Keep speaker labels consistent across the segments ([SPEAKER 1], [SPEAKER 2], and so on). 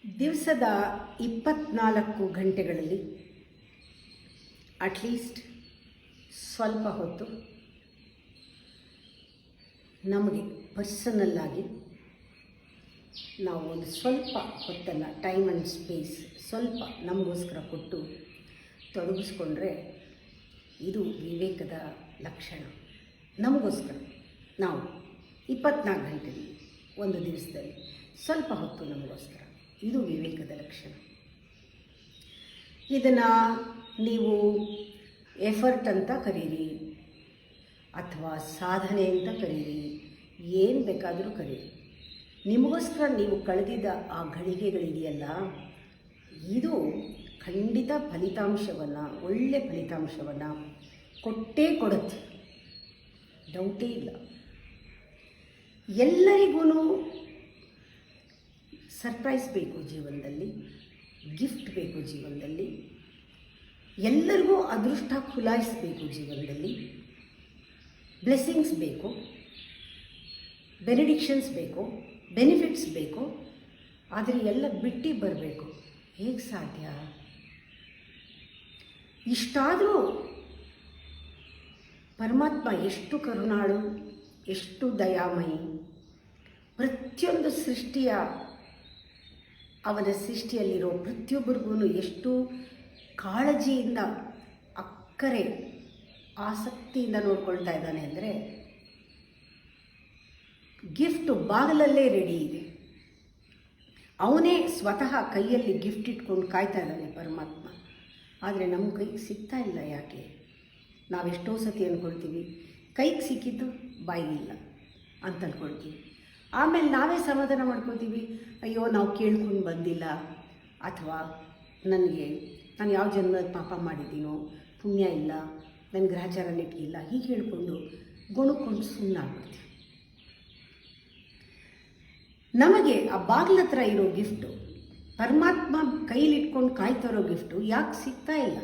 [SPEAKER 1] ದಿವಸದ 24 ಗಂಟೆಗಳಲ್ಲಿ ಅಟ್ಲೀಸ್ಟ್ ಸ್ವಲ್ಪ ಹೊತ್ತು ನಮಗೆ ಪರ್ಸನಲ್ಲಾಗಿ ನಾವು ಒಂದು ಸ್ವಲ್ಪ ಹೊತ್ತಲ್ಲ, ಟೈಮ್ ಆ್ಯಂಡ್ ಸ್ಪೇಸ್ ಸ್ವಲ್ಪ ನಮಗೋಸ್ಕರ ಕೊಟ್ಟು ತೊಡಗಿಸ್ಕೊಂಡ್ರೆ ಇದು ವಿವೇಕದ ಲಕ್ಷಣ. ನಮಗೋಸ್ಕರ ನಾವು 24 ಗಂಟೆಯಲ್ಲಿ ಒಂದು ದಿವಸದಲ್ಲಿ ಸ್ವಲ್ಪ ಹೊತ್ತು ನಮಗೋಸ್ಕರ, ಇದು ವಿವೇಕದ ಲಕ್ಷಣ. ಇದನ್ನು ನೀವು ಎಫರ್ಟ್ ಅಂತ ಕರೀರಿ ಅಥವಾ ಸಾಧನೆ ಅಂತ ಕರೀರಿ, ಏನು ಬೇಕಾದರೂ ಕರೀರಿ. ನಿಮಗೋಸ್ಕರ ನೀವು ಕಳೆದಿದ್ದ ಆ ಗಳಿಗೆಗಳಿದೆಯಲ್ಲ, ಇದು ಖಂಡಿತ ಫಲಿತಾಂಶವನ್ನು, ಒಳ್ಳೆಯ ಫಲಿತಾಂಶವನ್ನು ಕೊಟ್ಟೇ ಕೊಡುತ್ತೆ, ಡೌಟೇ ಇಲ್ಲ. ಎಲ್ಲರಿಗೂ ಸರ್ಪ್ರೈಸ್ ಬೇಕು ಜೀವನದಲ್ಲಿ, ಗಿಫ್ಟ್ ಬೇಕು ಜೀವನದಲ್ಲಿ, ಎಲ್ಲರಿಗೂ ಅದೃಷ್ಟ ಖುಲಾಯಿಸಬೇಕು ಜೀವನದಲ್ಲಿ, ಬ್ಲೆಸ್ಸಿಂಗ್ಸ್ ಬೇಕು, ಬೆನಿಡಿಕ್ಷನ್ಸ್ ಬೇಕು, ಬೆನಿಫಿಟ್ಸ್ ಬೇಕು. ಆದರೆ ಎಲ್ಲ ಬಿಟ್ಟು ಬರಬೇಕು. ಹೇಗೆ ಸಾಧ್ಯ? ಇಷ್ಟಾದರೂ ಪರಮಾತ್ಮ ಎಷ್ಟು ಕರುಣಾಳು, ಎಷ್ಟು ದಯಾಮಯಿ, ಪ್ರತಿಯೊಂದು ಅವನ ಸೃಷ್ಟಿಯಲ್ಲಿರೋ ಪ್ರತಿಯೊಬ್ಬರಿಗೂ ಎಷ್ಟು ಕಾಳಜಿಯಿಂದ, ಅಕ್ಕರೆ, ಆಸಕ್ತಿಯಿಂದ ನೋಡ್ಕೊಳ್ತಾ ಇದ್ದಾನೆ ಅಂದರೆ, ಗಿಫ್ಟ್ ಬಾಗಿಲಲ್ಲೇ ರೆಡಿ ಇದೆ. ಅವನೇ ಸ್ವತಃ ಕೈಯಲ್ಲಿ ಗಿಫ್ಟ್ ಇಟ್ಕೊಂಡು ಕಾಯ್ತಾ ಇದ್ದಾನೆ ಪರಮಾತ್ಮ. ಆದರೆ ನಮ್ಮ ಕೈಗೆ ಸಿಗ್ತಾ ಇಲ್ಲ. ಯಾಕೆ? ನಾವೆಷ್ಟೋ ಸತಿ ಅಂದ್ಕೊಳ್ತೀವಿ ಕೈಗೆ ಸಿಕ್ಕಿದ್ದು ಬಾಯಿಗಿಲ್ಲ ಅಂತ ಅಂದ್ಕೊಳ್ತೀವಿ. ಆಮೇಲೆ ನಾವೇ ಸಮಾಧಾನ ಮಾಡ್ಕೊತೀವಿ, ಅಯ್ಯೋ ನಾವು ಕೇಳ್ಕೊಂಡು ಬಂದಿಲ್ಲ, ಅಥವಾ ನಾನು ಯಾವ ಜನ್ಮದ ಪಾಪ ಮಾಡಿದ್ದೀನೋ, ಪುಣ್ಯ ಇಲ್ಲ, ನನ್ನ ಗ್ರಹಚಾರ ನೆಟ್ಟಿಲ್ಲ, ಹೀಗೆ ಹೇಳ್ಕೊಂಡು ಗೊಣಕೊಂಡು ಸುಮ್ಮನಾಗ್ಬಿಡ್ತೀವಿ. ನಮಗೆ ಆ ಬಾಗಿಲ ಹತ್ರ ಇರೋ ಗಿಫ್ಟು, ಪರಮಾತ್ಮ ಕೈಲಿಟ್ಕೊಂಡು ಕಾಯ್ತಾ ಇರೋ ಗಿಫ್ಟು ಯಾಕೆ ಸಿಗ್ತಾ ಇಲ್ಲ?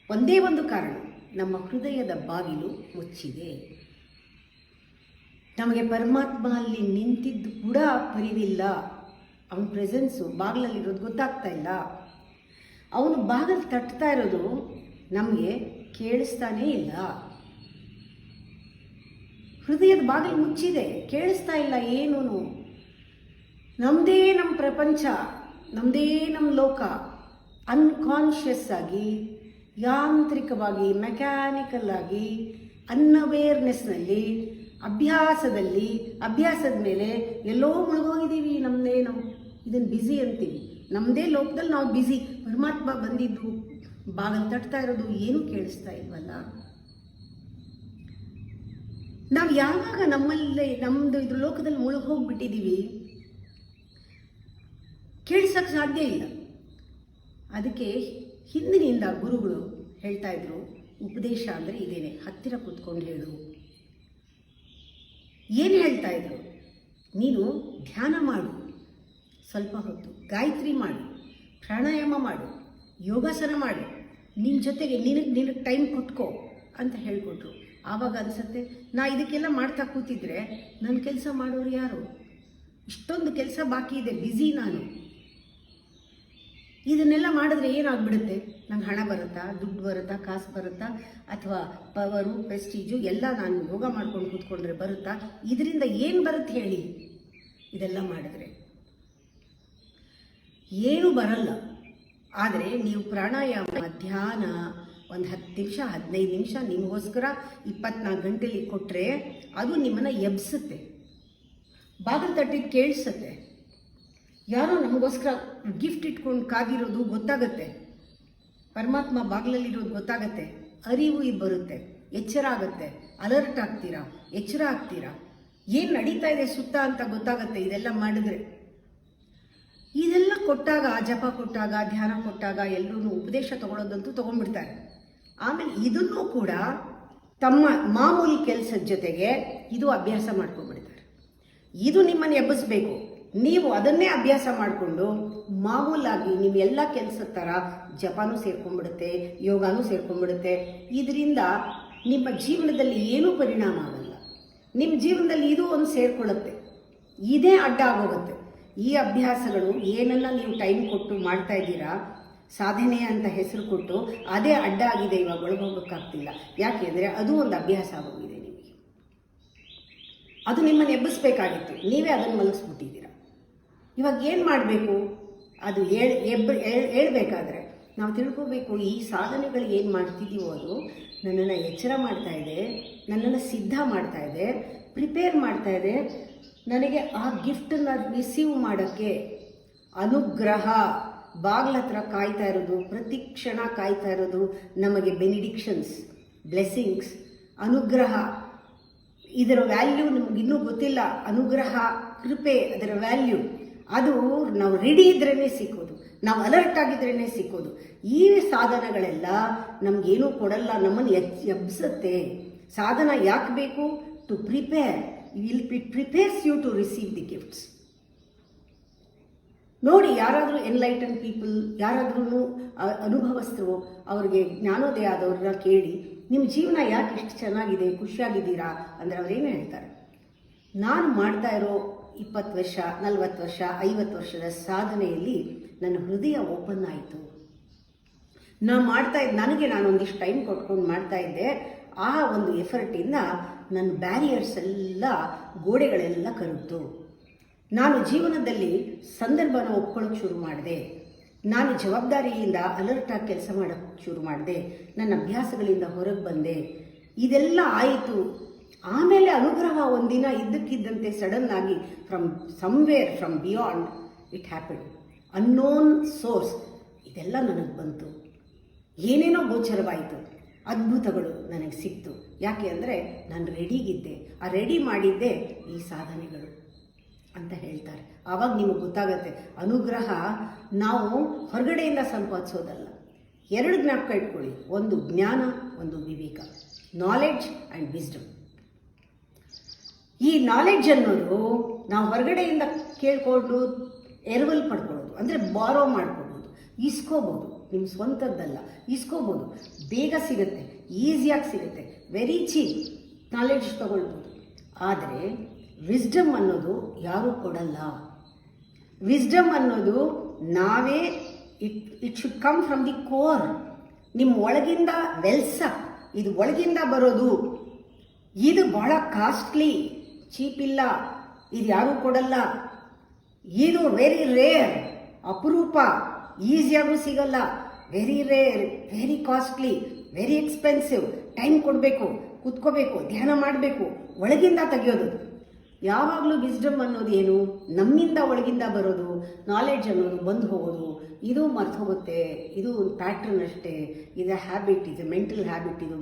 [SPEAKER 1] ಒಂದೇ ಒಂದು ಕಾರಣ, ನಮ್ಮ ಹೃದಯದ ಬಾಗಿಲು ಮುಚ್ಚಿದೆ. ನಮಗೆ ಪರಮಾತ್ಮ ಅಲ್ಲಿ ನಿಂತಿದ್ದು ಕೂಡ ಪರಿವಿಲ್ಲ. ಅವನ ಪ್ರೆಸೆನ್ಸು ಬಾಗಿಲಲ್ಲಿರೋದು ಗೊತ್ತಾಗ್ತಾ ಇಲ್ಲ. ಅವನು ಬಾಗಿಲು ತಟ್ತಾ ಇರೋದು ನಮಗೆ ಕೇಳಿಸ್ತಾನೇ ಇಲ್ಲ. ಹೃದಯದ ಬಾಗಿಲು ಮುಚ್ಚಿದೆ, ಕೇಳಿಸ್ತಾ ಇಲ್ಲ ಏನೂ. ನಮ್ಮದೇ ನಮ್ಮ ಪ್ರಪಂಚ, ನಮ್ಮದೇ ನಮ್ಮ ಲೋಕ ಅನ್ಕಾನ್ಷಿಯಸ್ ಆಗಿ, ಯಾಂತ್ರಿಕವಾಗಿ, ಮೆಕ್ಯಾನಿಕಲ್ ಆಗಿ, ಅನ್ಅವೇರ್ನೆಸ್ನಲ್ಲಿ, ಅಭ್ಯಾಸದ ಮೇಲೆ ಎಲ್ಲೋ ಮುಳುಗೋಗಿದ್ದೀವಿ. ನಾವು ಇದನ್ನು ಬ್ಯುಸಿ ಅಂತೀವಿ. ನಮ್ಮದೇ ಲೋಕದಲ್ಲಿ ನಾವು ಬ್ಯುಸಿ. ಪರಮಾತ್ಮ ಬಂದಿದ್ದು ಬಾಗಿಲು ತಟ್ತಾ ಇರೋದು ಏನೂ ಕೇಳಿಸ್ತಾ ಇಲ್ವಲ್ಲ. ನಾವು ಯಾವಾಗ ನಮ್ಮದು ಇದ್ರ ಲೋಕದಲ್ಲಿ ಮುಳುಗೋಗ್ಬಿಟ್ಟಿದ್ದೀವಿ, ಕೇಳಿಸೋಕ್ಕೆ ಸಾಧ್ಯ ಇಲ್ಲ. ಅದಕ್ಕೆ ಹಿಂದಿನಿಂದ ಗುರುಗಳು ಹೇಳ್ತಾ ಇದ್ರು, ಉಪದೇಶ ಅಂದರೆ ಇದೇನೆ, ಹತ್ತಿರ ಕೂತ್ಕೊಂಡು ಹೇಳು. ಏನು ಹೇಳ್ತಾ ಇದ್ರು? ನೀನು ಧ್ಯಾನ ಮಾಡು, ಸ್ವಲ್ಪ ಹೊತ್ತು ಗಾಯತ್ರಿ ಮಾಡು, ಪ್ರಾಣಾಯಾಮ ಮಾಡು, ಯೋಗಾಸನ ಮಾಡು, ನಿನ್ನ ಜೊತೆಗೆ ನಿನಗೆ ಟೈಮ್ ಕೊಟ್ಕೋ ಅಂತ ಹೇಳಿಕೊಟ್ರು. ಆವಾಗ ಅನಿಸುತ್ತೆ, ನಾ ಇದಕ್ಕೆಲ್ಲ ಮಾಡ್ತಾ ಕೂತಿದ್ರೆ ನನ್ನ ಕೆಲಸ ಮಾಡೋರು ಯಾರು? ಇಷ್ಟೊಂದು ಕೆಲಸ ಬಾಕಿ ಇದೆ, ಬ್ಯುಸಿ ನಾನು. ಇದನ್ನೆಲ್ಲ ಮಾಡಿದ್ರೆ ಏನಾಗ್ಬಿಡುತ್ತೆ? ನಂಗೆ ಹಣ ಬರುತ್ತಾ, ದುಡ್ಡು ಬರುತ್ತಾ, ಕಾಸು ಬರುತ್ತಾ, ಅಥವಾ ಪವರು, ಪ್ರೆಸ್ಟೀಜು ಎಲ್ಲ ನಾನು ಯೋಗ ಮಾಡ್ಕೊಂಡು ಕೂತ್ಕೊಂಡ್ರೆ ಬರುತ್ತಾ? ಇದರಿಂದ ಏನು ಬರುತ್ತೆ ಹೇಳಿ? ಇದೆಲ್ಲ ಮಾಡಿದ್ರೆ ಏನೂ ಬರಲ್ಲ. ಆದರೆ ನೀವು ಪ್ರಾಣಾಯಾಮ, ಧ್ಯಾನ ಒಂದು 10 ನಿಮಿಷ 15 ನಿಮಿಷ ನಿಮಗೋಸ್ಕರ 24 ಗಂಟೆಲಿ ಕೊಟ್ಟರೆ ಅದು ನಿಮ್ಮನ್ನು ಎಬ್ಸುತ್ತೆ. ಬಾಗಿಲು ತಟ್ಟಿದ್ದು ಕೇಳಿಸುತ್ತೆ. ಯಾರೋ ನಮಗೋಸ್ಕರ ಗಿಫ್ಟ್ ಇಟ್ಕೊಂಡು ಕಾದಿರೋದು ಗೊತ್ತಾಗತ್ತೆ. ಪರಮಾತ್ಮ ಬಾಗಿಲಲ್ಲಿರೋದು ಗೊತ್ತಾಗತ್ತೆ. ಅರಿವು ಇದು ಬರುತ್ತೆ, ಎಚ್ಚರ ಆಗುತ್ತೆ, ಅಲರ್ಟ್ ಆಗ್ತೀರಾ, ಎಚ್ಚರ ಆಗ್ತೀರಾ, ಏನು ನಡೀತಾ ಇದೆ ಸುತ್ತ ಅಂತ ಗೊತ್ತಾಗತ್ತೆ. ಇದೆಲ್ಲ ಮಾಡಿದ್ರೆ, ಇದೆಲ್ಲ ಕೊಟ್ಟಾಗ, ಜಪ ಕೊಟ್ಟಾಗ, ಧ್ಯಾನ ಕೊಟ್ಟಾಗ ಎಲ್ಲರೂ ಉಪದೇಶ ತಗೊಳ್ಳೋದಂತೂ ತೊಗೊಂಡ್ಬಿಡ್ತಾರೆ. ಆಮೇಲೆ ಇದನ್ನೂ ಕೂಡ ತಮ್ಮ ಮಾಮೂಲಿ ಕೆಲಸದ ಜೊತೆಗೆ ಇದು ಅಭ್ಯಾಸ ಮಾಡ್ಕೊಂಡ್ಬಿಡ್ತಾರೆ. ಇದು ನಿಮ್ಮನ್ನು ಎಬ್ಬಿಸ್ಬೇಕು. ನೀವು ಅದನ್ನೇ ಅಭ್ಯಾಸ ಮಾಡಿಕೊಂಡು ಮಾಮೂಲಾಗಿ ನೀವು ಎಲ್ಲ ಕೆಲಸದ ಥರ ಜಪನೂ ಸೇರ್ಕೊಂಡ್ಬಿಡುತ್ತೆ, ಯೋಗಾನೂ ಸೇರ್ಕೊಂಡ್ಬಿಡುತ್ತೆ. ಇದರಿಂದ ನಿಮ್ಮ ಜೀವನದಲ್ಲಿ ಏನೂ ಪರಿಣಾಮ ಆಗಲ್ಲ. ನಿಮ್ಮ ಜೀವನದಲ್ಲಿ ಇದು ಒಂದು ಸೇರ್ಕೊಳ್ಳುತ್ತೆ. ಇದೇ ಅಡ್ಡ ಆಗೋಗುತ್ತೆ. ಈ ಅಭ್ಯಾಸಗಳು ಏನನ್ನ ನೀವು ಟೈಮ್ ಕೊಟ್ಟು ಮಾಡ್ತಾ ಇದ್ದೀರಾ, ಸಾಧನೆ ಅಂತ ಹೆಸರು ಕೊಟ್ಟು ಅದೇ ಅಡ್ಡ ಆಗಿದೆ, ಇವಾಗ ಒಳಗೋಗೋಕ್ಕಾಗ್ತಿಲ್ಲ. ಯಾಕೆ ಅಂದರೆ ಅದು ಒಂದು ಅಭ್ಯಾಸ ಆಗೋಗಿದೆ ನಿಮಗೆ. ಅದು ನಿಮ್ಮನ್ನು ಎಬ್ಬಿಸ್ಬೇಕಾಗಿತ್ತು, ನೀವೇ ಅದನ್ನು ಮಲಗಿಸ್ಬಿಟ್ಟಿದ್ದೀರ. ಇವಾಗ ಏನು ಮಾಡಬೇಕು? ಅದು ಹೇಳ್ಬೇಕಾದ್ರೆ ನಾವು ತಿಳ್ಕೋಬೇಕು, ಈ ಸಾಧನೆಗಳು ಏನು ಮಾಡ್ತಿದ್ದೀವೋ ಅದು ನನ್ನನ್ನು ಎಚ್ಚರ ಮಾಡ್ತಾ ಇದೆ, ನನ್ನನ್ನು ಸಿದ್ಧ ಮಾಡ್ತಾ ಇದೆ, ಪ್ರಿಪೇರ್ ಮಾಡ್ತಾ ಇದೆ ನನಗೆ ಆ ಗಿಫ್ಟನ್ನು ರಿಸೀವ್ ಮಾಡೋಕ್ಕೆ. ಅನುಗ್ರಹ ಬಾಗ್ಲ ಹತ್ರ ಕಾಯ್ತಾ ಇರೋದು, ಪ್ರತಿ ಕ್ಷಣ ಕಾಯ್ತಾ ಇರೋದು ನಮಗೆ ಬೆನಿಡಿಕ್ಷನ್ಸ್, ಬ್ಲೆಸ್ಸಿಂಗ್ಸ್, ಅನುಗ್ರಹ. ಇದರ ವ್ಯಾಲ್ಯೂ ನಮಗಿನ್ನೂ ಗೊತ್ತಿಲ್ಲ. ಅನುಗ್ರಹ, ಕೃಪೆ, ಅದರ ವ್ಯಾಲ್ಯೂ ಅದು ನಾವು ರೆಡಿ ಇದ್ರೇ ಸಿಕ್ಕೋದು, ನಾವು ಅಲರ್ಟ್ ಆಗಿದ್ರೇ ಸಿಕ್ಕೋದು. ಈ ಸಾಧನಗಳೆಲ್ಲ ನಮಗೇನೂ ಕೊಡಲ್ಲ, ನಮ್ಮನ್ನು ಎಬ್ಬಿಸುತ್ತೆ. ಸಾಧನ ಯಾಕೆ ಬೇಕು? To prepare. It prepares you to receive the gifts. ನೋಡಿ, ಯಾರಾದರೂ ಎನ್ಲೈಟನ್ ಪೀಪಲ್, ಯಾರಾದ್ರೂ ಅನುಭವಸ್ಥರು, ಅವ್ರಿಗೆ ಜ್ಞಾನೋದಯ ಆದವ್ರನ್ನ ಕೇಳಿ, ನಿಮ್ಮ ಜೀವನ ಯಾಕೆ ಇಷ್ಟು ಚೆನ್ನಾಗಿದೆ, ಖುಷಿಯಾಗಿದ್ದೀರಾ ಅಂದರೆ ಅವ್ರೇನು ಹೇಳ್ತಾರೆ? ನಾನು ಮಾಡ್ತಾ ಇರೋ 20 ವರ್ಷ, 40 ವರ್ಷ, 50 ವರ್ಷದ ಸಾಧನೆಯಲ್ಲಿ ನನ್ನ ಹೃದಯ ಓಪನ್ ಆಯಿತು. ನಾನೊಂದಿಷ್ಟು ಟೈಮ್ ಕೊಟ್ಕೊಂಡು ಮಾಡ್ತಾ ಇದ್ದೆ. ಆ ಒಂದು ಎಫರ್ಟಿಂದ ನನ್ನ ಬ್ಯಾರಿಯರ್ಸ್ ಎಲ್ಲ, ಗೋಡೆಗಳೆಲ್ಲ ಕರಗಿತು. ನಾನು ಜೀವನದಲ್ಲಿ ಸಂದರ್ಭನ ಒಪ್ಕೊಳ್ಳೋಕೆ ಶುರು ಮಾಡಿದೆ. ನಾನು ಜವಾಬ್ದಾರಿಯಿಂದ ಅಲರ್ಟಾಗಿ ಕೆಲಸ ಮಾಡೋಕ್ಕೆ ಶುರು ಮಾಡಿದೆ. ನನ್ನ ಅಭ್ಯಾಸಗಳಿಂದ ಹೊರಗೆ ಬಂದೆ. ಇದೆಲ್ಲ ಆಯಿತು. ಆಮೇಲೆ ಅನುಗ್ರಹ ಒಂದಿನ ಇದ್ದಕ್ಕಿದ್ದಂತೆ ಸಡನ್ ಆಗಿ from beyond it happen. Unknown source ಇದೆಲ್ಲ ನನಗೆ ಬಂತು. ಏನೇನೋ ಗೋಚರವಾಯಿತು, ಅದ್ಭುತಗಳು ನನಗೆ ಸಿಕ್ತು. ಯಾಕೆ ಅಂದರೆ ನಾನು ರೆಡಿಗಿದ್ದೆ. ಆ ರೆಡಿ ಮಾಡಿದ್ದೆ ಈ ಸಾಧನೆಗಳು ಅಂತ ಹೇಳ್ತಾರೆ. ಆವಾಗ ನಿಮಗೆ ಗೊತ್ತಾಗತ್ತೆ, ಅನುಗ್ರಹ ನಾವು ಹೊರಗಡೆಯಿಂದ ಸಂಪಾದಿಸೋದಲ್ಲ. 2 ಜ್ಞಾಪಕ ಇಟ್ಕೊಳ್ಳಿ, ಒಂದು ಜ್ಞಾನ, ಒಂದು ವಿವೇಕ. Knowledge and wisdom. ಈ ನಾಲೆಡ್ಜ್ ಅನ್ನೋದು ನಾವು ಹೊರಗಡೆಯಿಂದ ಕೇಳ್ಕೊಂಡು ಎರವಲ್ ಪಡ್ಕೊಳ್ಳೋದು, ಅಂದರೆ ಬಾರೋ ಮಾಡ್ಕೊಬೋದು, ಇಸ್ಕೋಬೋದು. ನಿಮ್ಮ ಸ್ವಂತದ್ದಲ್ಲ, ಇಸ್ಕೋಬೋದು. ಬೇಗ ಸಿಗುತ್ತೆ, ಈಸಿಯಾಗಿ ಸಿಗುತ್ತೆ, ವೆರಿ ಚೀಪ್ ನಾಲೆಡ್ಜ್ ತಗೊಳ್ಬೋದು. ಆದರೆ ವಿಸ್ಡಮ್ ಅನ್ನೋದು ಯಾರೂ ಕೊಡಲ್ಲ. ವಿಸ್ಡಮ್ ಅನ್ನೋದು ನಾವೇ, it should come from the core. ನಿಮ್ಮ ಒಳಗಿಂದ ವೆಲ್ಸಪ್, ಇದು ಒಳಗಿಂದ ಬರೋದು. ಇದು ಬಹಳ ಕಾಸ್ಟ್ಲಿ, ಚೀಪ್ ಇಲ್ಲ, ಇದು ಯಾರೂ ಕೊಡಲ್ಲ. ಇದು ವೆರಿ ರೇರ್, ಅಪರೂಪ, ಈಸಿಯಾಗೂ ಸಿಗಲ್ಲ. Very rare, very costly, very expensive. Time ಕೊಡಬೇಕು, ಕೂತ್ಕೋಬೇಕು, ಧ್ಯಾನ ಮಾಡಬೇಕು, ಒಳಗಿಂದ ತೆಗೆಯೋದು. ಯಾವಾಗಲೂ ವಿಸ್ಡಮ್ ಅನ್ನೋದು ಏನು? ನಮ್ಮಿಂದ ಒಳಗಿಂದ ಬರೋದು. ನಾಲೆಡ್ಜ್ ಅನ್ನೋದು ಬಂದು ಹೋಗೋದು, ಇದು ಮರ್ತು ಹೋಗುತ್ತೆ, ಇದು ಒಂದು ಪ್ಯಾಟ್ರನ್ ಅಷ್ಟೇ, ಇದು ಹ್ಯಾಬಿಟ್, ಇದು ಮೆಂಟಲ್ ಹ್ಯಾಬಿಟ್. ಇದು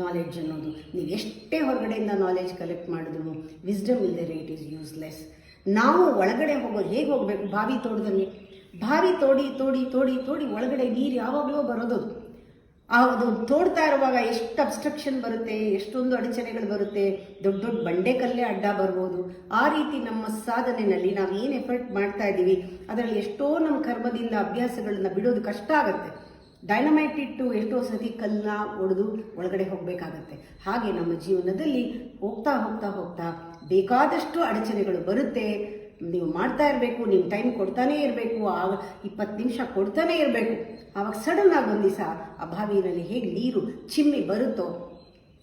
[SPEAKER 1] ನಾಲೆಡ್ಜ್ ಅನ್ನೋದು ನೀವು ಎಷ್ಟೇ ಹೊರಗಡೆಯಿಂದ ನಾಲೆಡ್ಜ್ ಕಲೆಕ್ಟ್ ಮಾಡಿದ್ರು ವಿಸ್ಡಮ್ ಇಲ್ಲದೆ ಇಟ್ ಈಸ್ ಯೂಸ್ಲೆಸ್. ನಾವು ಒಳಗಡೆ ಹೋಗೋದು ಹೇಗೆ ಹೋಗಬೇಕು? ಬಾವಿ ತೋಟದಲ್ಲಿ ಬಾವಿ ತೋಡಿ ತೋಡಿ ತೋಡಿ ತೋಡಿ ಒಳಗಡೆ ನೀರು ಯಾವಾಗಲೂ ಬರೋದು. ಅದು ತೋಡ್ತಾ ಇರುವಾಗ ಎಷ್ಟು ಅಬ್ಸ್ಟ್ರಕ್ಷನ್ ಬರುತ್ತೆ, ಎಷ್ಟೊಂದು ಅಡಚಣೆಗಳು ಬರುತ್ತೆ, ದೊಡ್ಡ ದೊಡ್ಡ ಬಂಡೆಕಲ್ಲೇ ಅಡ್ಡ ಬರ್ಬೋದು. ಆ ರೀತಿ ನಮ್ಮ ಸಾಧನೆಯಲ್ಲಿ ನಾವು ಏನು ಎಫರ್ಟ್ ಮಾಡ್ತಾ ಇದ್ದೀವಿ ಅದರಲ್ಲಿ ಎಷ್ಟೋ ನಮ್ಮ ಕರ್ಮದಿಂದ ಅಭ್ಯಾಸಗಳನ್ನ ಬಿಡೋದು ಕಷ್ಟ ಆಗುತ್ತೆ. ಡೈನಮೈಟ್ ಇಟ್ಟು ಎಷ್ಟೋ ಸತಿ ಕಲ್ಲನ್ನ ಒಡೆದು ಒಳಗಡೆ ಹೋಗಬೇಕಾಗತ್ತೆ. ಹಾಗೆ ನಮ್ಮ ಜೀವನದಲ್ಲಿ ಹೋಗ್ತಾ ಹೋಗ್ತಾ ಹೋಗ್ತಾ ಬೇಕಾದಷ್ಟು ಅಡಚಣೆಗಳು ಬರುತ್ತೆ. ನೀವು ಮಾಡ್ತಾ ಇರಬೇಕು, ನೀವು ಟೈಮ್ ಕೊಡ್ತಾನೇ ಇರಬೇಕು, ಆಗ 20 ನಿಮಿಷ ಕೊಡ್ತಾನೇ ಇರಬೇಕು. ಆವಾಗ ಸಡನ್ ಆಗಿ ಒಂದು ದಿವಸ ಆ ಬಾವಿನಲ್ಲಿ ಹೇಗೆ ನೀರು ಚಿಮ್ಮಿ ಬರುತ್ತೋ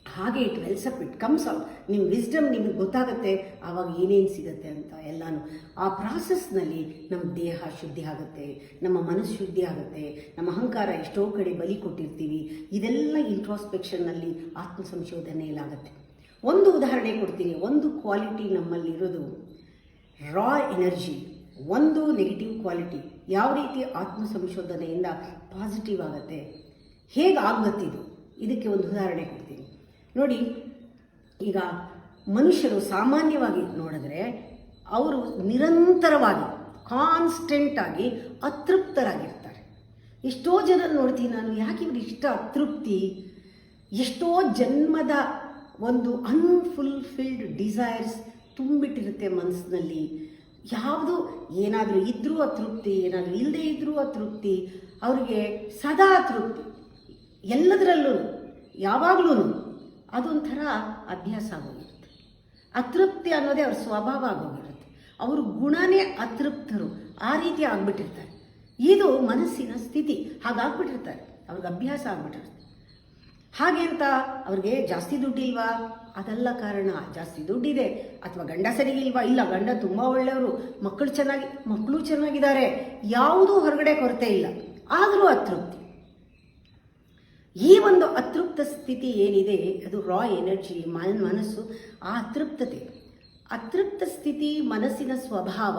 [SPEAKER 1] ಹಾಗೆ ಇಟ್ ವೆಲ್ಸಪ್, ಇಟ್ ಕಮ್ಸ್ ಔಟ್. ನಿಮ್ಮ ವಿಸ್ಡಮ್ ನಿಮಗೆ ಗೊತ್ತಾಗುತ್ತೆ ಆವಾಗ ಏನೇನು ಸಿಗುತ್ತೆ ಅಂತ ಎಲ್ಲಾನು. ಆ ಪ್ರಾಸೆಸ್ನಲ್ಲಿ ನಮ್ಮ ದೇಹ ಶುದ್ಧಿ ಆಗುತ್ತೆ, ನಮ್ಮ ಮನಸ್ಸು ಶುದ್ಧಿ ಆಗುತ್ತೆ, ನಮ್ಮ ಅಹಂಕಾರ ಎಷ್ಟೋ ಕಡೆ ಬಲಿ ಕೊಟ್ಟಿರ್ತೀವಿ. ಇದೆಲ್ಲ ಇಂಟ್ರಾಸ್ಪೆಕ್ಷನ್ನಲ್ಲಿ ಆತ್ಮ ಸಂಶೋಧನೆಯಲ್ಲಾಗುತ್ತೆ. ಒಂದು ಉದಾಹರಣೆ ಕೊಡ್ತೀನಿ. ಒಂದು ಕ್ವಾಲಿಟಿ ನಮ್ಮಲ್ಲಿರೋದು ರಾ ಎನರ್ಜಿ, ಒಂದು ನೆಗೆಟಿವ್ ಕ್ವಾಲಿಟಿ. ಯಾವ ರೀತಿ ಆತ್ಮ ಸಂಶೋಧನೆಯಿಂದ ಪಾಸಿಟಿವ್ ಆಗುತ್ತೆ, ಹೇಗೆ ಆಗುತ್ತಿದ್ದು, ಇದಕ್ಕೆ ಒಂದು ಉದಾಹರಣೆ ಕೊಡ್ತೀನಿ ನೋಡಿ. ಈಗ ಮನುಷ್ಯರು ಸಾಮಾನ್ಯವಾಗಿ ನೋಡಿದ್ರೆ ಅವರು ನಿರಂತರವಾಗಿ ಕಾನ್ಸ್ಟೆಂಟಾಗಿ ಅತೃಪ್ತರಾಗಿರ್ತಾರೆ. ಎಷ್ಟೋ ಜನ ನೋಡ್ತೀನಿ ನಾನು, ಯಾಕೆ ಇವರು ಇಷ್ಟ ಅತೃಪ್ತಿ? ಎಷ್ಟೋ ಜನ್ಮದ ಒಂದು ಅನ್ಫುಲ್ಫಿಲ್ಡ್ ಡಿಸೈರ್ಸ್ ತುಂಬಿಟ್ಟಿರುತ್ತೆ ಮನಸ್ಸಿನಲ್ಲಿ. ಯಾವುದು ಏನಾದರೂ ಇದ್ದರೂ ಅತೃಪ್ತಿ, ಏನಾದರೂ ಇಲ್ಲದೆ ಇದ್ದರೂ ಅತೃಪ್ತಿ. ಅವ್ರಿಗೆ ಸದಾ ಅತೃಪ್ತಿ, ಎಲ್ಲದರಲ್ಲೂ ಯಾವಾಗಲೂ ಅದೊಂಥರ ಅಭ್ಯಾಸ ಆಗೋಗಿರುತ್ತೆ. ಅತೃಪ್ತಿ ಅನ್ನೋದೇ ಅವ್ರ ಸ್ವಭಾವ ಆಗೋಗಿರುತ್ತೆ. ಅವರು ಗುಣನೇ ಅತೃಪ್ತರು, ಆ ರೀತಿ ಆಗ್ಬಿಟ್ಟಿರ್ತಾರೆ. ಇದು ಮನಸ್ಸಿನ ಸ್ಥಿತಿ, ಹಾಗಾಗ್ಬಿಟ್ಟಿರ್ತಾರೆ, ಅವ್ರಿಗೆ ಅಭ್ಯಾಸ ಆಗ್ಬಿಟ್ಟಿರ್ತಾರೆ. ಹಾಗೆ ಅಂತ ಅವ್ರಿಗೆ ಜಾಸ್ತಿ ದುಡ್ಡಿಲ್ವಾ? ಅದೆಲ್ಲ ಕಾರಣ. ಜಾಸ್ತಿ ದುಡ್ಡಿದೆ ಅಥವಾ ಗಂಡ ಸರಿಗಿಲ್ವಾ? ಇಲ್ಲ, ಗಂಡ ತುಂಬ ಒಳ್ಳೆಯವರು, ಮಕ್ಕಳು ಚೆನ್ನಾಗಿದ್ದಾರೆ, ಯಾವುದೂ ಹೊರಗಡೆ ಕೊರತೆ ಇಲ್ಲ, ಆದರೂ ಅತೃಪ್ತಿ. ಈ ಒಂದು ಅತೃಪ್ತ ಸ್ಥಿತಿ ಏನಿದೆ ಅದು ರಾ ಎನರ್ಜಿ, ಮನಸ್ಸು, ಆ ಅತೃಪ್ತ ಸ್ಥಿತಿ ಮನಸ್ಸಿನ ಸ್ವಭಾವ.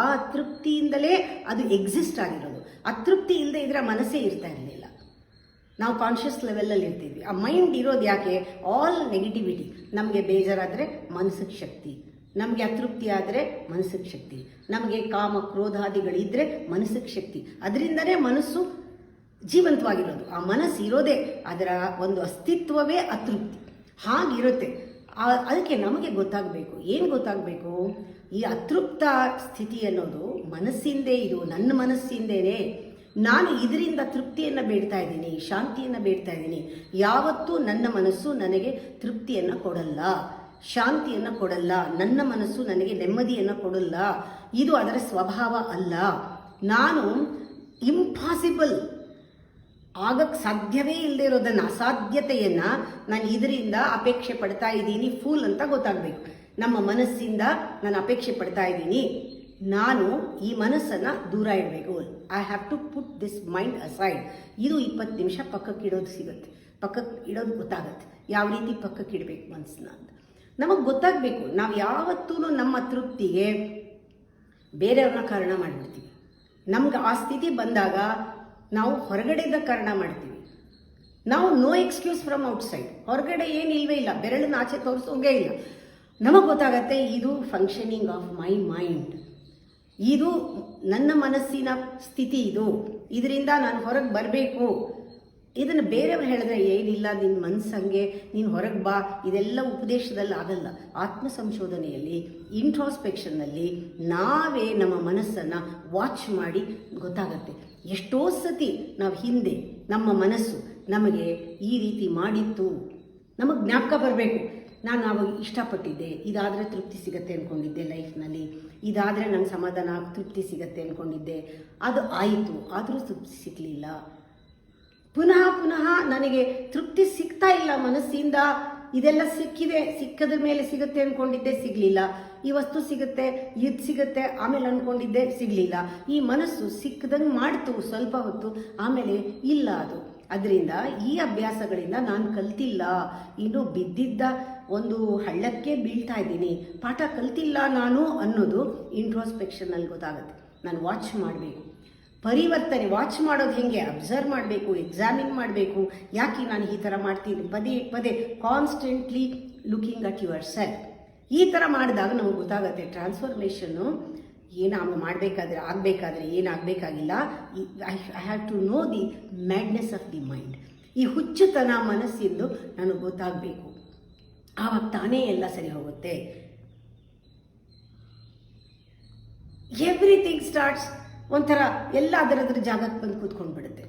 [SPEAKER 1] ಆ ಅತೃಪ್ತಿಯಿಂದಲೇ ಅದು ಎಕ್ಸಿಸ್ಟ್ ಆಗಿರೋದು. ಅತೃಪ್ತಿ ಇಲ್ಲದೆ ಇದ್ರೆ ಮನಸ್ಸೇ ಇರ್ತಾ ಇರಲಿಲ್ಲ. ನಾವು ಕಾನ್ಷಿಯಸ್ ಲೆವೆಲಲ್ಲಿ ಇರ್ತೀವಿ. ಆ ಮೈಂಡ್ ಇರೋದು ಯಾಕೆ? All negativity. ನಮಗೆ ಬೇಜಾರಾದರೆ ಮನಸ್ಸಿಗೆ ಶಕ್ತಿ, ನಮಗೆ ಅತೃಪ್ತಿ ಆದರೆ ಮನಸ್ಸಿಗೆ ಶಕ್ತಿ, ನಮಗೆ ಕಾಮ ಕ್ರೋಧಾದಿಗಳಿದ್ರೆ ಮನಸ್ಸಿಗೆ ಶಕ್ತಿ. ಅದರಿಂದನೇ ಮನಸ್ಸು ಜೀವಂತವಾಗಿರೋದು. ಆ ಮನಸ್ಸು ಇರೋದೇ, ಅದರ ಒಂದು ಅಸ್ತಿತ್ವವೇ ಅತೃಪ್ತಿ. ಹಾಗಿರುತ್ತೆ. ಅದಕ್ಕೆ ನಮಗೆ ಗೊತ್ತಾಗಬೇಕು. ಏನು ಗೊತ್ತಾಗಬೇಕು? ಈ ಅತೃಪ್ತ ಸ್ಥಿತಿ ಅನ್ನೋದು ಮನಸ್ಸಿಂದೇ, ಇದು ನನ್ನ ಮನಸ್ಸಿಂದೇನೆ. ನಾನು ಇದರಿಂದ ತೃಪ್ತಿಯನ್ನು ಬೇಡ್ತಾ ಇದ್ದೀನಿ, ಶಾಂತಿಯನ್ನು ಬೇಡ್ತಾ ಇದ್ದೀನಿ. ಯಾವತ್ತೂ ನನ್ನ ಮನಸ್ಸು ನನಗೆ ತೃಪ್ತಿಯನ್ನು ಕೊಡಲ್ಲ, ಶಾಂತಿಯನ್ನು ಕೊಡಲ್ಲ. ನನ್ನ ಮನಸ್ಸು ನನಗೆ ನೆಮ್ಮದಿಯನ್ನು ಕೊಡಲ್ಲ. ಇದು ಅದರ ಸ್ವಭಾವ ಅಲ್ಲ. ನಾನು ಇಂಪಾಸಿಬಲ್, ಆಗಕ್ಕೆ ಸಾಧ್ಯವೇ ಇಲ್ಲದೆ ಇರೋದನ್ನು, ಅಸಾಧ್ಯತೆಯನ್ನು ನಾನು ಇದರಿಂದ ಅಪೇಕ್ಷೆ ಪಡ್ತಾ ಇದ್ದೀನಿ, ಫೂಲ್ ಅಂತ ಗೊತ್ತಾಗಬೇಕು. ನಮ್ಮ ಮನಸ್ಸಿಂದ ನಾನು ಅಪೇಕ್ಷೆ ಪಡ್ತಾ ಇದ್ದೀನಿ, ನಾನು ಈ ಮನಸ್ಸನ್ನು ದೂರ ಇಡಬೇಕು. I have to put this mind aside. ಇದು 20 ನಿಮಿಷ ಪಕ್ಕಕ್ಕೆ ಇಡೋದು ಗೊತ್ತಾಗತ್ತೆ, ಯಾವ ರೀತಿ ಪಕ್ಕಕ್ಕೆ ಇಡಬೇಕು ಮನಸ್ಸನ್ನ ಅಂತ ನಮಗೆ ಗೊತ್ತಾಗಬೇಕು. ನಾವು ಯಾವತ್ತೂ ನಮ್ಮ ತೃಪ್ತಿಗೆ ಬೇರೆಯವ್ರನ್ನ ಕಾರಣ ಮಾಡಿಬಿಡ್ತೀವಿ. ನಮ್ಗೆ ಆ ಸ್ಥಿತಿ ಬಂದಾಗ ನಾವು ಹೊರಗಡೆಯಿಂದ ಕಾರಣ ಮಾಡ್ತೀವಿ. ನಾವು ನೋ ಎಕ್ಸ್ಕ್ಯೂಸ್ ಫ್ರಮ್ ಔಟ್ಸೈಡ್. ಹೊರಗಡೆ ಏನಿಲ್ವೇ ಇಲ್ಲ, ಬೆರಳನ್ನ ಆಚೆ ತೋರಿಸೋಂಗೇ ಇಲ್ಲ. ನಮಗೆ ಗೊತ್ತಾಗತ್ತೆ ಇದು ಫಂಕ್ಷನಿಂಗ್ ಆಫ್ ಮೈ ಮೈಂಡ್, ಇದು ನನ್ನ ಮನಸ್ಸಿನ ಸ್ಥಿತಿ, ಇದರಿಂದ ನಾನು ಹೊರಗೆ ಬರಬೇಕು. ಇದನ್ನು ಬೇರೆಯವ್ರು ಹೇಳಿದ್ರೆ ಏನಿಲ್ಲ, ನಿನ್ನ ಮನಸ್ಸಂಗೆ, ನೀನು ಹೊರಗೆ ಬಾ, ಇದೆಲ್ಲ ಉಪದೇಶದಲ್ಲಿ ಆಗಲ್ಲ. ಆತ್ಮ ಸಂಶೋಧನೆಯಲ್ಲಿ, ಇಂಟ್ರಾಸ್ಪೆಕ್ಷನ್ನಲ್ಲಿ ನಾವೇ ನಮ್ಮ ಮನಸ್ಸನ್ನು ವಾಚ್ ಮಾಡಿ ಗೊತ್ತಾಗತ್ತೆ. ಎಷ್ಟೋ ಸತಿ ನಾವು ಹಿಂದೆ ನಮ್ಮ ಮನಸ್ಸು ನಮಗೆ ಈ ರೀತಿ ಮಾಡಿತ್ತು, ನಮಗೆ ಜ್ಞಾಪಕ ಬರಬೇಕು. ನಾನು ಆವಾಗ ಇಷ್ಟಪಟ್ಟಿದ್ದೆ, ಇದಾದರೆ ತೃಪ್ತಿ ಸಿಗತ್ತೆ ಅಂದ್ಕೊಂಡಿದ್ದೆ ಲೈಫ್ನಲ್ಲಿ, ಇದಾದರೆ ನನ್ನ ಸಮಾಧಾನ ತೃಪ್ತಿ ಸಿಗತ್ತೆ ಅಂದ್ಕೊಂಡಿದ್ದೆ, ಅದು ಆಯಿತು, ಆದರೂ ತೃಪ್ತಿ ಸಿಗಲಿಲ್ಲ. ಪುನಃ ನನಗೆ ತೃಪ್ತಿ ಸಿಗ್ತಾ ಇಲ್ಲ ಮನಸ್ಸಿಂದ. ಇದೆಲ್ಲ ಸಿಕ್ಕದ ಮೇಲೆ ಸಿಗುತ್ತೆ ಅಂದ್ಕೊಂಡಿದ್ದೆ, ಸಿಗಲಿಲ್ಲ. ಈ ವಸ್ತು ಸಿಗುತ್ತೆ, ಇದು ಸಿಗುತ್ತೆ, ಆಮೇಲೆ ಅಂದ್ಕೊಂಡಿದ್ದೆ, ಸಿಗಲಿಲ್ಲ. ಈ ಮನಸ್ಸು ಸಿಕ್ಕದಂಗೆ ಮಾಡ್ತು ಸ್ವಲ್ಪ ಹೊತ್ತು, ಆಮೇಲೆ ಇಲ್ಲ ಅದು. ಅದರಿಂದ ಈ ಅಭ್ಯಾಸಗಳಿಂದ ನಾನು ಕಲ್ತಿಲ್ಲ, ಇನ್ನು ಬಿದ್ದಿದ್ದ ಒಂದು ಹಳ್ಳಕ್ಕೆ ಬೀಳ್ತಾ ಇದ್ದೀನಿ, ಪಾಠ ಕಲ್ತಿಲ್ಲ ನಾನು ಅನ್ನೋದು ಇಂಟ್ರೋಸ್ಪೆಕ್ಷನಲ್ಲಿ ಗೊತ್ತಾಗುತ್ತೆ. ನಾನು ವಾಚ್ ಮಾಡಬೇಕು. ಪರಿವರ್ತನೆ ವಾಚ್ ಮಾಡೋದು ಹೆಂಗೆ? ಅಬ್ಸರ್ವ್ ಮಾಡಬೇಕು, ಎಕ್ಸಾಮಿನ್ ಮಾಡಬೇಕು. ಯಾಕೆ ನಾನು ಈ ಥರ ಮಾಡ್ತೀನಿ? ಪದೇ constantly looking at yourself. ಈ ಥರ ಮಾಡಿದಾಗ ನಮ್ಗೆ ಗೊತ್ತಾಗುತ್ತೆ ಟ್ರಾನ್ಸ್ಫಾರ್ಮೇಷನ್ನು ಆಗಬೇಕಾದ್ರೆ ಏನಾಗಬೇಕಾಗಿಲ್ಲ. I have to know the madness of the mind. ಈ ಹುಚ್ಚುತನ ಮನಸ್ಸಿಂದು ನನಗೆ ಗೊತ್ತಾಗಬೇಕು. ಆವಾಗ ತಾನೇ ಎಲ್ಲ ಸರಿ ಹೋಗುತ್ತೆ. ಎವ್ರಿಥಿಂಗ್ ಸ್ಟಾರ್ಟ್ಸ್ ಒಂಥರ ಎಲ್ಲ ಅದರದ್ರ ಜಾಗಕ್ಕೆ ಬಂದು ಕೂತ್ಕೊಂಡು ಬಿಡುತ್ತೆ.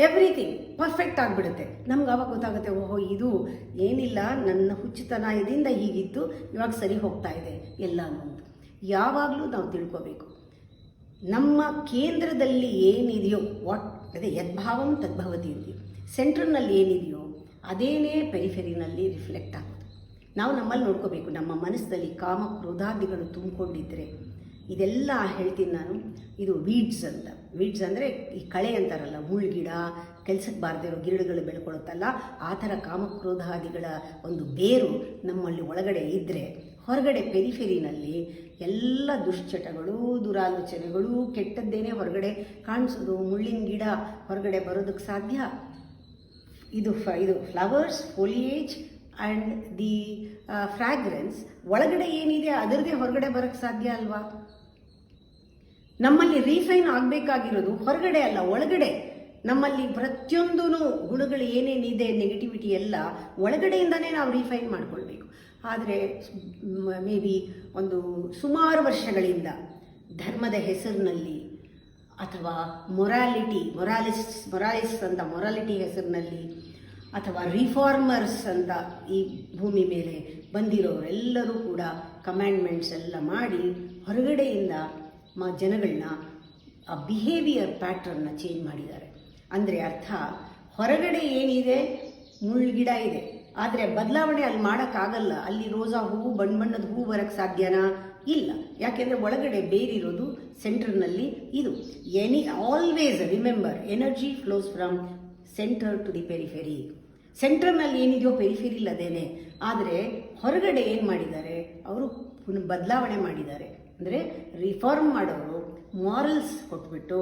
[SPEAKER 1] ಎವ್ರಿಥಿಂಗ್ ಪರ್ಫೆಕ್ಟ್ ಆಗಿಬಿಡುತ್ತೆ. ನಮ್ಗೆ ಆವಾಗ ಗೊತ್ತಾಗುತ್ತೆ, ಓಹೋ ಇದು ಏನಿಲ್ಲ, ನನ್ನ ಹುಚ್ಚುತನ ಇದರಿಂದ ಹೀಗಿತ್ತು, ಇವಾಗ ಸರಿ ಹೋಗ್ತಾ ಇದೆ ಎಲ್ಲ ಅನ್ನೋದು. ಯಾವಾಗಲೂ ನಾವು ತಿಳ್ಕೋಬೇಕು, ನಮ್ಮ ಕೇಂದ್ರದಲ್ಲಿ ಏನಿದೆಯೋ, ಅದೇ ಯದ್ಭಾವಂ ತದ್ಭವತಿ ಅಂತೀವಿ. ಸೆಂಟ್ರಲ್ನಲ್ಲಿ ಏನಿದೆಯೋ ಅದೇನೇ ಪೆರಿಫೆರಿನಲ್ಲಿ ರಿಫ್ಲೆಕ್ಟ್ ಆಗೋದು. ನಾವು ನಮ್ಮಲ್ಲಿ ನೋಡ್ಕೋಬೇಕು. ನಮ್ಮ ಮನಸ್ಸಿನಲ್ಲಿ ಕಾಮ ಕ್ರೋಧಾದಿಗಳು ತುಂಬಿಕೊಂಡಿದ್ರೆ, ಇದೆಲ್ಲ ಹೇಳ್ತೀನಿ ನಾನು, ಇದು ವೀಡ್ಸ್ ಅಂತ. ವೀಡ್ಸ್ ಅಂದರೆ ಈ ಕಳೆ ಅಂತಾರಲ್ಲ, ಮುಳ್ಗಿಡ, ಕೆಲಸಕ್ಕೆ ಬಾರದೇ ಇರೋ ಗಿಡಗಳು ಬೆಳ್ಕೊಳುತ್ತಲ್ಲ, ಆ ಥರ ಕಾಮಕ್ರೋಧಾದಿಗಳ ಒಂದು ಬೇರು ನಮ್ಮಲ್ಲಿ ಒಳಗಡೆ ಇದ್ದರೆ, ಹೊರಗಡೆ ಪೆರಿಫೆರಿನಲ್ಲಿ ಎಲ್ಲ ದುಶ್ಚಟಗಳು, ದುರಾಲೋಚನೆಗಳು, ಕೆಟ್ಟದ್ದೇನೆ ಹೊರಗಡೆ ಕಾಣಿಸೋದು. ಮುಳ್ಳಿನ ಗಿಡ ಹೊರಗಡೆ ಬರೋದಕ್ಕೆ ಸಾಧ್ಯ? ಇದು flowers, foliage and the fragrance ಒಳಗಡೆ ಏನಿದೆ ಅದರದೇ ಹೊರಗಡೆ ಬರೋಕ್ಕೆ ಸಾಧ್ಯ ಅಲ್ವಾ? ನಮ್ಮಲ್ಲಿ ರೀಫೈನ್ ಆಗಬೇಕಾಗಿರೋದು ಹೊರಗಡೆ ಅಲ್ಲ, ಒಳಗಡೆ. ನಮ್ಮಲ್ಲಿ ಪ್ರತಿಯೊಂದೂ ಗುಣಗಳು ಏನೇನಿದೆ, ನೆಗೆಟಿವಿಟಿ ಎಲ್ಲ ಒಳಗಡೆಯಿಂದನೇ ನಾವು ರೀಫೈನ್ ಮಾಡ್ಕೊಳ್ಬೇಕು. ಆದರೆ ಮೇ ಬಿ ಒಂದು ಸುಮಾರು ವರ್ಷಗಳಿಂದ ಧರ್ಮದ ಹೆಸರಿನಲ್ಲಿ ಅಥವಾ ಮೊರಾಲಿಸ್ ಅಂತ ಮೊರಾಲಿಟಿ ಹೆಸರಿನಲ್ಲಿ ಅಥವಾ ರಿಫಾರ್ಮರ್ಸ್ ಅಂತ ಈ ಭೂಮಿ ಮೇಲೆ ಬಂದಿರೋರೆಲ್ಲರೂ ಕೂಡ ಕಮ್ಯಾಂಡ್ಮೆಂಟ್ಸ್ ಎಲ್ಲ ಮಾಡಿ ಹೊರಗಡೆಯಿಂದ ಜನಗಳನ್ನ ಆ ಬಿಹೇವಿಯರ್ ಪ್ಯಾಟ್ರನ್ನ ಚೇಂಜ್ ಮಾಡಿದ್ದಾರೆ. ಅಂದರೆ ಅರ್ಥ, ಹೊರಗಡೆ ಏನಿದೆ ಮುಳ್ಗಿಡ ಇದೆ, ಆದರೆ ಬದಲಾವಣೆ ಅಲ್ಲಿ ಮಾಡೋಕ್ಕಾಗಲ್ಲ. ಅಲ್ಲಿ ರೋಸಾ ಹೂವು ಬಣ್ಣದ ಹೂವು ಬರೋಕ್ಕೆ ಸಾಧ್ಯನಾ? ಇಲ್ಲ. ಯಾಕೆಂದರೆ ಒಳಗಡೆ ಬೇರಿರೋದು ಸೆಂಟರ್ನಲ್ಲಿ ಇದು. Always remember, energy flows from centre to the periphery. ಸೆಂಟರ್ನಲ್ಲಿ ಏನಿದೆಯೋ ಪೆರಿಫೆರಿ ಅದೇನೆ. ಆದರೆ ಹೊರಗಡೆ ಏನು ಮಾಡಿದ್ದಾರೆ ಅವರು? ಬದಲಾವಣೆ ಮಾಡಿದ್ದಾರೆ. ಅಂದರೆ ರಿಫಾರ್ಮ್ ಮಾಡೋರು ಮಾರಲ್ಸ್ ಕೊಟ್ಬಿಟ್ಟು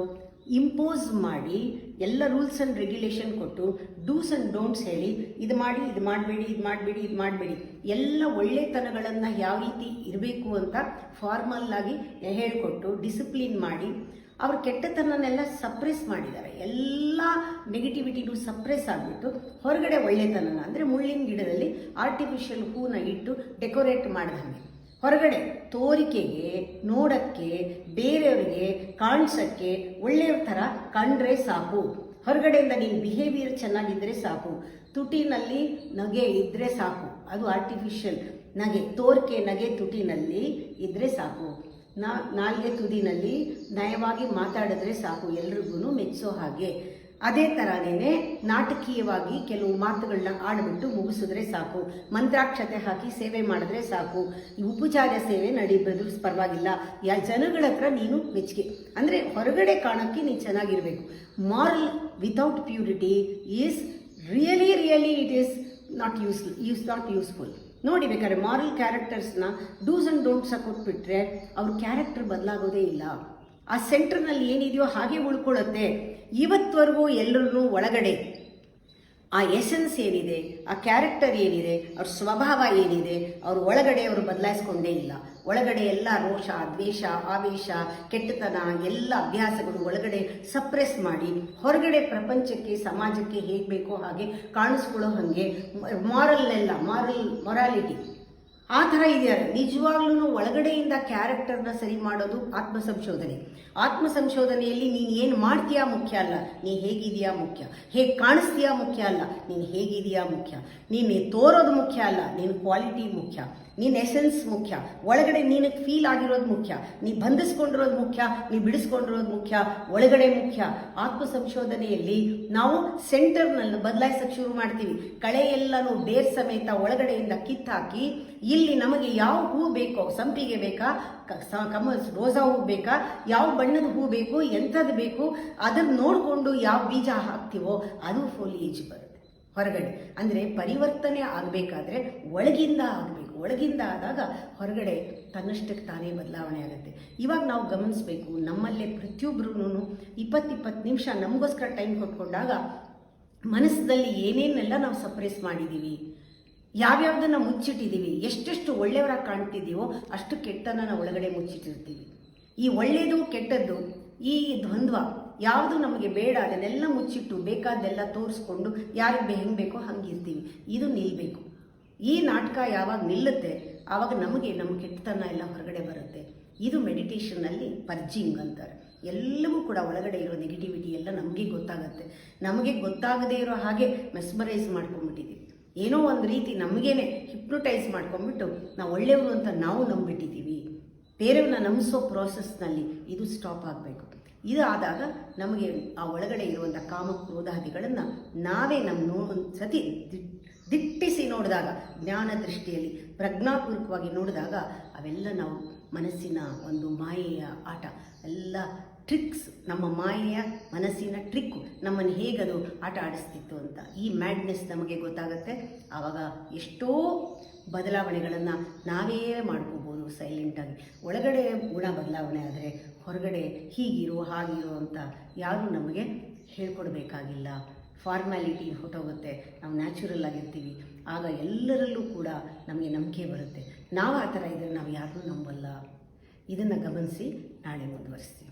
[SPEAKER 1] ಇಂಪೋಸ್ ಮಾಡಿ ಎಲ್ಲ ರೂಲ್ಸ್ ಆ್ಯಂಡ್ ರೆಗ್ಯುಲೇಷನ್ ಕೊಟ್ಟು ಡೂಸ್ ಆ್ಯಂಡ್ ಡೋಂಟ್ಸ್ ಹೇಳಿ ಇದು ಮಾಡಿ, ಇದು ಮಾಡಬೇಡಿ, ಇದು ಮಾಡಬೇಡಿ, ಇದು ಮಾಡಬೇಡಿ, ಎಲ್ಲ ಒಳ್ಳೆತನಗಳನ್ನು ಯಾವ ರೀತಿ ಇರಬೇಕು ಅಂತ ಫಾರ್ಮಲ್ ಆಗಿ ಹೇಳಿಕೊಟ್ಟು ಡಿಸಿಪ್ಲಿನ್ ಮಾಡಿ ಅವ್ರ ಕೆಟ್ಟತನನೆಲ್ಲ ಸಪ್ರೆಸ್ ಮಾಡಿದ್ದಾರೆ. ಎಲ್ಲ ನೆಗೆಟಿವಿಟಿನೂ ಸಪ್ರೆಸ್ ಆಗಿಬಿಟ್ಟು ಹೊರಗಡೆ ಒಳ್ಳೆತನನ, ಅಂದರೆ ಮುಳ್ಳಿನ ಗಿಡದಲ್ಲಿ ಆರ್ಟಿಫಿಷಿಯಲ್ ಹೂನ ಇಟ್ಟು ಡೆಕೋರೇಟ್ ಮಾಡಿದಂಗೆ ಹೊರಗಡೆ ತೋರಿಕೆಗೆ, ನೋಡೋಕ್ಕೆ, ಬೇರೆಯವರಿಗೆ ಕಾಣಿಸೋಕ್ಕೆ ಒಳ್ಳೆಯ ಥರ ಕಂಡ್ರೆ ಸಾಕು. ಹೊರಗಡೆಯಿಂದ ನೀನು ಬಿಹೇವಿಯರ್ ಚೆನ್ನಾಗಿದ್ದರೆ ಸಾಕು. ತುಟಿನಲ್ಲಿ ನಗೆ ಇದ್ದರೆ ಸಾಕು, ಅದು ಆರ್ಟಿಫಿಷಿಯಲ್ ನಗೆ. ತೋರಿಕೆ ನಗೆ ತುಟಿನಲ್ಲಿ ಇದ್ದರೆ ಸಾಕು. ನಾಲ್ಗೆ ತುದಿನಲ್ಲಿ ನಯವಾಗಿ ಮಾತಾಡಿದ್ರೆ ಸಾಕು, ಎಲ್ರಿಗೂ ಮೆಚ್ಚೋ ಹಾಗೆ. ಅದೇ ಥರನೇ ನಾಟಕೀಯವಾಗಿ ಕೆಲವು ಮಾತುಗಳನ್ನ ಆಡ್ಬಿಟ್ಟು ಮುಗಿಸಿದ್ರೆ ಸಾಕು. ಮಂತ್ರಾಕ್ಷತೆ ಹಾಕಿ ಸೇವೆ ಮಾಡಿದ್ರೆ ಸಾಕು. ಈ ಉಪಚಾರ ಸೇವೆ ನಡೀಬೋದು, ಪರವಾಗಿಲ್ಲ. ಜನಗಳ ಹತ್ರ ನೀನು ಮೆಚ್ಚುಗೆ, ಅಂದರೆ ಹೊರಗಡೆ ಕಾಣೋಕ್ಕೆ ನೀನು ಚೆನ್ನಾಗಿರಬೇಕು. Moral without purity is really it is not useful. ನೋಡಿ, ಬೇಕಾದ್ರೆ ಮಾರಲ್ ಕ್ಯಾರೆಕ್ಟರ್ಸ್ನ ಡೂಸ್ ಆ್ಯಂಡ್ ಡೋಂಟ್ಸ್ ಕೊಟ್ಬಿಟ್ರೆ ಅವ್ರ ಕ್ಯಾರೆಕ್ಟರ್ ಬದಲಾಗೋದೇ ಇಲ್ಲ. ಆ ಸೆಂಟರ್ನಲ್ಲಿ ಏನಿದೆಯೋ ಹಾಗೆ ಉಳ್ಕೊಳ್ಳುತ್ತೆ. ಇವತ್ತವರೆಗೂ ಎಲ್ಲರೂ ಒಳಗಡೆ ಆ ಎಸೆನ್ಸ್ ಏನಿದೆ, ಆ ಕ್ಯಾರೆಕ್ಟರ್ ಏನಿದೆ, ಅವ್ರ ಸ್ವಭಾವ ಏನಿದೆ, ಅವ್ರ ಒಳಗಡೆ ಅವರು ಬದಲಾಯಿಸ್ಕೊಂಡೇ ಇಲ್ಲ. ಒಳಗಡೆ ಎಲ್ಲ ರೋಷ, ದ್ವೇಷ, ಆವೇಶ, ಕೆಟ್ಟತನ ಎಲ್ಲ ಅಭ್ಯಾಸಗಳು ಒಳಗಡೆ ಸಪ್ರೆಸ್ ಮಾಡಿ ಹೊರಗಡೆ ಪ್ರಪಂಚಕ್ಕೆ, ಸಮಾಜಕ್ಕೆ ಹೇಗೆ ಬೇಕೋ ಹಾಗೆ ಕಾಣಿಸ್ಕೊಳ್ಳೋ ಹಾಗೆ ಮೊರಾಲಿಟಿ ಆ ಥರ ಇದೆಯಲ್ಲ. ನಿಜವಾಗ್ಲೂ ಒಳಗಡೆಯಿಂದ ಕ್ಯಾರೆಕ್ಟರ್ನ ಸರಿ ಮಾಡೋದು ಆತ್ಮಸಂಶೋಧನೆ. ಆತ್ಮಸಂಶೋಧನೆಯಲ್ಲಿ ನೀನು ಏನು ಮಾಡ್ತೀಯಾ ಮುಖ್ಯ ಅಲ್ಲ, ನೀನು ಹೇಗಿದೆಯಾ ಮುಖ್ಯ. ಹೇಗೆ ಕಾಣಿಸ್ತೀಯಾ ಮುಖ್ಯ ಅಲ್ಲ, ನೀನು ಹೇಗಿದೆಯಾ ಮುಖ್ಯ. ನೀನು ತೋರೋದು ಮುಖ್ಯ ಅಲ್ಲ, ನೀನು ಕ್ವಾಲಿಟಿ ಮುಖ್ಯ. ನೀನು ಎಸೆನ್ಸ್ ಮುಖ್ಯ. ಒಳಗಡೆ ನೀನಕ್ಕೆ ಫೀಲ್ ಆಗಿರೋದು ಮುಖ್ಯ. ನೀ ಬಂಧಿಸ್ಕೊಂಡಿರೋದು ಮುಖ್ಯ, ನೀ ಬಿಡಿಸ್ಕೊಂಡಿರೋದು ಮುಖ್ಯ, ಒಳಗಡೆ ಮುಖ್ಯ. ಆತ್ಮಸಂಶೋಧನೆಯಲ್ಲಿ ನಾವು ಸೆಂಟರ್ನಲ್ಲಿ ಬದಲಾಯಿಸಕ್ಕೆ ಶುರು ಮಾಡ್ತೀವಿ. ಕಳೆ ಎಲ್ಲನೂ ಬೇರ್ ಸಮೇತ ಒಳಗಡೆಯಿಂದ ಕಿತ್ತಾಕಿ ಇಲ್ಲಿ ನಮಗೆ ಯಾವ ಹೂ ಬೇಕೋ, ಸಂಪಿಗೆ ಬೇಕಾ, ರೋಸಾ ಹೂ ಬೇಕಾ, ಯಾವ ಬಣ್ಣದ ಹೂ ಬೇಕು, ಎಂಥದ್ದು ಬೇಕು, ಅದನ್ನು ನೋಡಿಕೊಂಡು ಯಾವ ಬೀಜ ಹಾಕ್ತೀವೋ ಅದು ಫೋಲಿಯೇಜ್ ಬರುತ್ತೆ ಹೊರಗಡೆ. ಅಂದರೆ ಪರಿವರ್ತನೆ ಆಗಬೇಕಾದ್ರೆ ಒಳಗಿಂದ ಆಗಬೇಕು. ಒಳಗಿಂದ ಆದಾಗ ಹೊರಗಡೆ ತನ್ನಷ್ಟಕ್ಕೆ ತಾನೇ ಬದಲಾವಣೆ ಆಗುತ್ತೆ. ಇವಾಗ ನಾವು ಗಮನಿಸಬೇಕು, ನಮ್ಮಲ್ಲೇ ಪ್ರತಿಯೊಬ್ಬರೂ 20-20 ನಿಮಿಷ ನಮಗೋಸ್ಕರ ಟೈಮ್ ಕೊಟ್ಕೊಂಡಾಗ ಮನಸ್ಸಿನಲ್ಲಿ ಏನೇನೆಲ್ಲ ನಾವು ಸಪ್ರೆಸ್ ಮಾಡಿದ್ದೀವಿ, ಯಾವ್ಯಾವುದನ್ನು ಮುಚ್ಚಿಟ್ಟಿದ್ದೀವಿ, ಎಷ್ಟೆಷ್ಟು ಒಳ್ಳೆಯವರಾಗಿ ಕಾಣ್ತಿದ್ದೀವೋ ಅಷ್ಟು ಕೆಟ್ಟನ ಒಳಗಡೆ ಮುಚ್ಚಿಟ್ಟಿರ್ತೀವಿ. ಈ ಒಳ್ಳೆಯದು ಕೆಟ್ಟದ್ದು ಈ ದ್ವಂದ್ವ ಯಾವುದು ನಮಗೆ ಬೇಡ ಅದನ್ನೆಲ್ಲ ಮುಚ್ಚಿಟ್ಟು ಬೇಕಾದ್ದೆಲ್ಲ ತೋರಿಸ್ಕೊಂಡು ಯಾರಿಗೆ ಹೆಂಗೆ ಬೇಕೋ ಹಂಗಿರ್ತೀವಿ. ಇದು ನಿಲ್ಲಬೇಕು. ಈ ನಾಟಕ ಯಾವಾಗ ನಿಲ್ಲುತ್ತೆ ಆವಾಗ ನಮಗೆ ನಮ್ಮ ಕೆಟ್ಟತನ ಎಲ್ಲ ಹೊರಗಡೆ ಬರುತ್ತೆ. ಇದು ಮೆಡಿಟೇಷನ್ನಲ್ಲಿ ಪರ್ಜಿಂಗ್ ಅಂತಾರೆ. ಎಲ್ಲವೂ ಕೂಡ ಒಳಗಡೆ ಇರೋ ನೆಗೆಟಿವಿಟಿ ಎಲ್ಲ ನಮಗೆ ಗೊತ್ತಾಗುತ್ತೆ. ನಮಗೆ ಗೊತ್ತಾಗದೇ ಇರೋ ಹಾಗೆ ಮೆಸ್ಮರೈಸ್ ಮಾಡ್ಕೊಂಡ್ಬಿಟ್ಟಿದ್ದೀವಿ. ಏನೋ ಒಂದು ರೀತಿ ನಮಗೇನೆ ಹಿಪ್ನೋಟೈಸ್ ಮಾಡ್ಕೊಂಡ್ಬಿಟ್ಟು ನಾವು ಒಳ್ಳೆಯವರು ಅಂತ ನಾವು ನಂಬಿಟ್ಟಿದ್ದೀವಿ. ಬೇರೆಯವ್ರನ್ನ ನಂಬಿಸೋ ಪ್ರೋಸೆಸ್ನಲ್ಲಿ ಇದು ಸ್ಟಾಪ್ ಆಗಬೇಕು. ಇದು ಆದಾಗ ನಮಗೆ ಆ ಒಳಗಡೆ ಇರುವಂಥ ಕಾಮ ಕ್ರೋಧಾದಿಗಳನ್ನು ನಾವೇ ಒಂದು ಸತಿ ದಿಟ್ಟಿಸಿ ನೋಡಿದಾಗ, ಜ್ಞಾನ ದೃಷ್ಟಿಯಲ್ಲಿ ಪ್ರಜ್ಞಾಪೂರ್ವಕವಾಗಿ ನೋಡಿದಾಗ ಅವೆಲ್ಲ ನಾವು ಮನಸ್ಸಿನ ಒಂದು ಮಾಯೆಯ ಆಟ, ಎಲ್ಲ ಟ್ರಿಕ್ಸ್, ನಮ್ಮ ಮಾಯೆಯ ಮನಸ್ಸಿನ ಟ್ರಿಕ್ಕು ನಮ್ಮನ್ನು ಹೇಗದು ಆಟ ಆಡಿಸ್ತಿತ್ತು ಅಂತ ಈ ಮ್ಯಾಡ್ನೆಸ್ ನಮಗೆ ಗೊತ್ತಾಗುತ್ತೆ. ಆವಾಗ ಎಷ್ಟೋ ಬದಲಾವಣೆಗಳನ್ನು ನಾವೇ ಮಾಡ್ಕೋಬೋದು ಸೈಲೆಂಟಾಗಿ. ಒಳಗಡೆ ಗುಣ ಬದಲಾವಣೆ ಆದರೆ ಹೊರಗಡೆ ಹೀಗಿರು ಹಾಗಿರು ಅಂತ ಯಾರೂ ನಮಗೆ ಹೇಳ್ಕೊಡ್ಬೇಕಾಗಿಲ್ಲ. ಫಾರ್ಮ್ಯಾಲಿಟಿ ಹೊಟ್ಟೋಗುತ್ತೆ, ನಾವು ನ್ಯಾಚುರಲ್ ಆಗಿರ್ತೀವಿ. ಆಗ ಎಲ್ಲರಲ್ಲೂ ಕೂಡ ನಮಗೆ ನಂಬಿಕೆ ಬರುತ್ತೆ. ನಾವು ಆ ಥರ ಇದ್ದರೆ ನಾವು ಯಾರನ್ನೂ ನಂಬಲ್ಲ. ಇದನ್ನು ಗಮನಿಸಿ ನಾಳೆ ಮುಂದುವರಿಸ್ತೀವಿ.